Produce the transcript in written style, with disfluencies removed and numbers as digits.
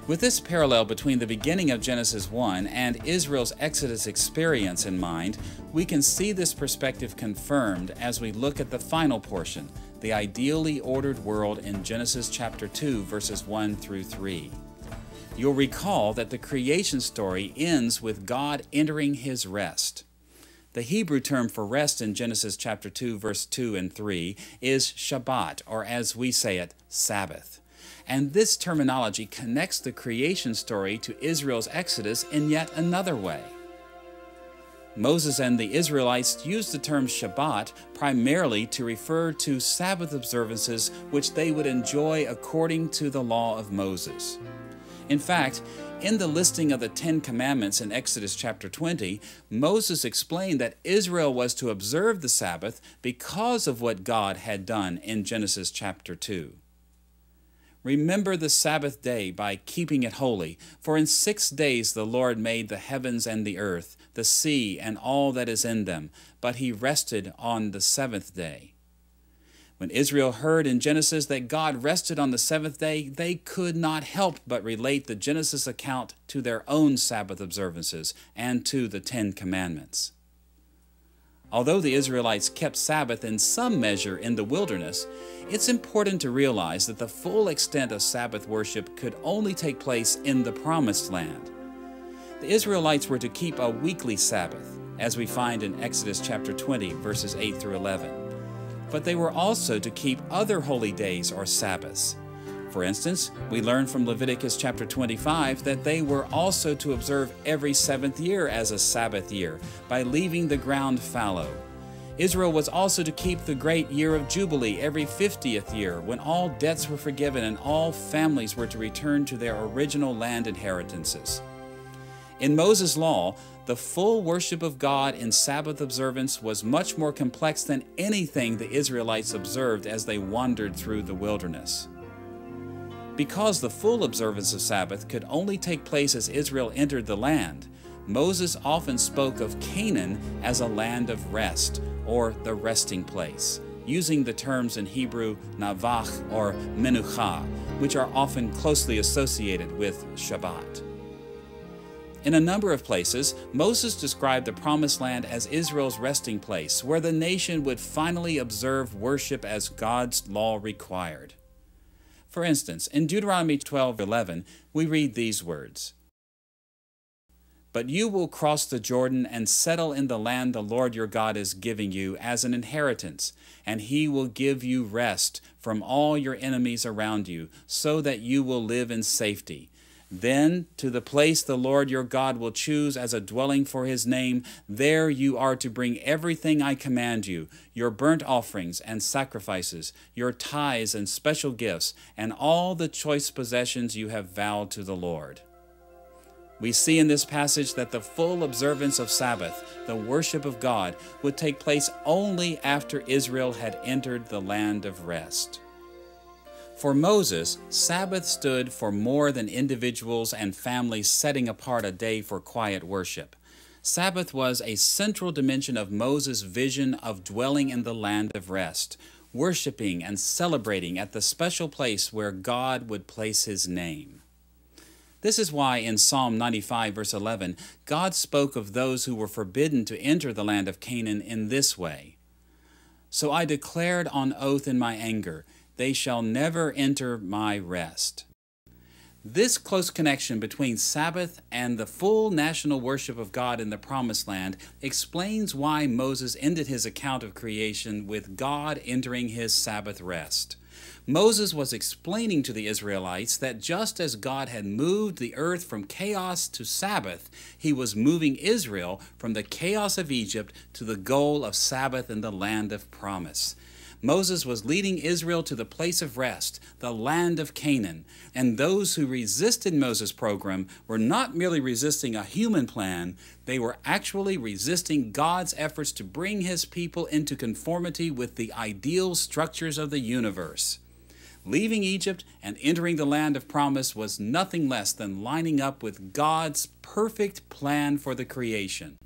With this parallel between the beginning of Genesis 1 and Israel's Exodus experience in mind, we can see this perspective confirmed as we look at the final portion, the ideally ordered world in Genesis chapter 2, verses 1 through 3. You'll recall that the creation story ends with God entering His rest. The Hebrew term for rest in Genesis chapter 2, verse 2 and 3 is Shabbat, or as we say it, Sabbath. And this terminology connects the creation story to Israel's Exodus in yet another way. Moses and the Israelites used the term Shabbat primarily to refer to Sabbath observances which they would enjoy according to the law of Moses. In fact, in the listing of the 10 Commandments in Exodus chapter 20, Moses explained that Israel was to observe the Sabbath because of what God had done in Genesis chapter 2. Remember the Sabbath day by keeping it holy, for in 6 days the Lord made the heavens and the earth, the sea and all that is in them, but He rested on the seventh day. When Israel heard in Genesis that God rested on the seventh day, they could not help but relate the Genesis account to their own Sabbath observances and to the 10 Commandments. Although the Israelites kept Sabbath in some measure in the wilderness, it's important to realize that the full extent of Sabbath worship could only take place in the Promised Land. The Israelites were to keep a weekly Sabbath, as we find in Exodus chapter 20, verses 8 through 11. But they were also to keep other holy days or Sabbaths. For instance, we learn from Leviticus chapter 25 that they were also to observe every 7th year as a Sabbath year by leaving the ground fallow. Israel was also to keep the great year of Jubilee every 50th year when all debts were forgiven and all families were to return to their original land inheritances. In Moses' law, the full worship of God in Sabbath observance was much more complex than anything the Israelites observed as they wandered through the wilderness. Because the full observance of Sabbath could only take place as Israel entered the land, Moses often spoke of Canaan as a land of rest, or the resting place, using the terms in Hebrew navach or menucha, which are often closely associated with Shabbat. In a number of places, Moses described the Promised Land as Israel's resting place, where the nation would finally observe worship as God's law required. For instance, in Deuteronomy 12:11, we read these words, "But you will cross the Jordan and settle in the land the Lord your God is giving you as an inheritance, and He will give you rest from all your enemies around you, so that you will live in safety. Then, to the place the Lord your God will choose as a dwelling for His name, there you are to bring everything I command you, your burnt offerings and sacrifices, your tithes and special gifts, and all the choice possessions you have vowed to the Lord." We see in this passage that the full observance of Sabbath, the worship of God, would take place only after Israel had entered the land of rest. For Moses, Sabbath stood for more than individuals and families setting apart a day for quiet worship. Sabbath was a central dimension of Moses' vision of dwelling in the land of rest, worshiping and celebrating at the special place where God would place His name. This is why in Psalm 95, verse 11, God spoke of those who were forbidden to enter the land of Canaan in this way, "So I declared on oath in my anger, they shall never enter my rest." This close connection between Sabbath and the full national worship of God in the Promised Land explains why Moses ended his account of creation with God entering His Sabbath rest. Moses was explaining to the Israelites that just as God had moved the earth from chaos to Sabbath, He was moving Israel from the chaos of Egypt to the goal of Sabbath in the land of promise. Moses was leading Israel to the place of rest, the land of Canaan, and those who resisted Moses' program were not merely resisting a human plan, they were actually resisting God's efforts to bring His people into conformity with the ideal structures of the universe. Leaving Egypt and entering the land of promise was nothing less than lining up with God's perfect plan for the creation.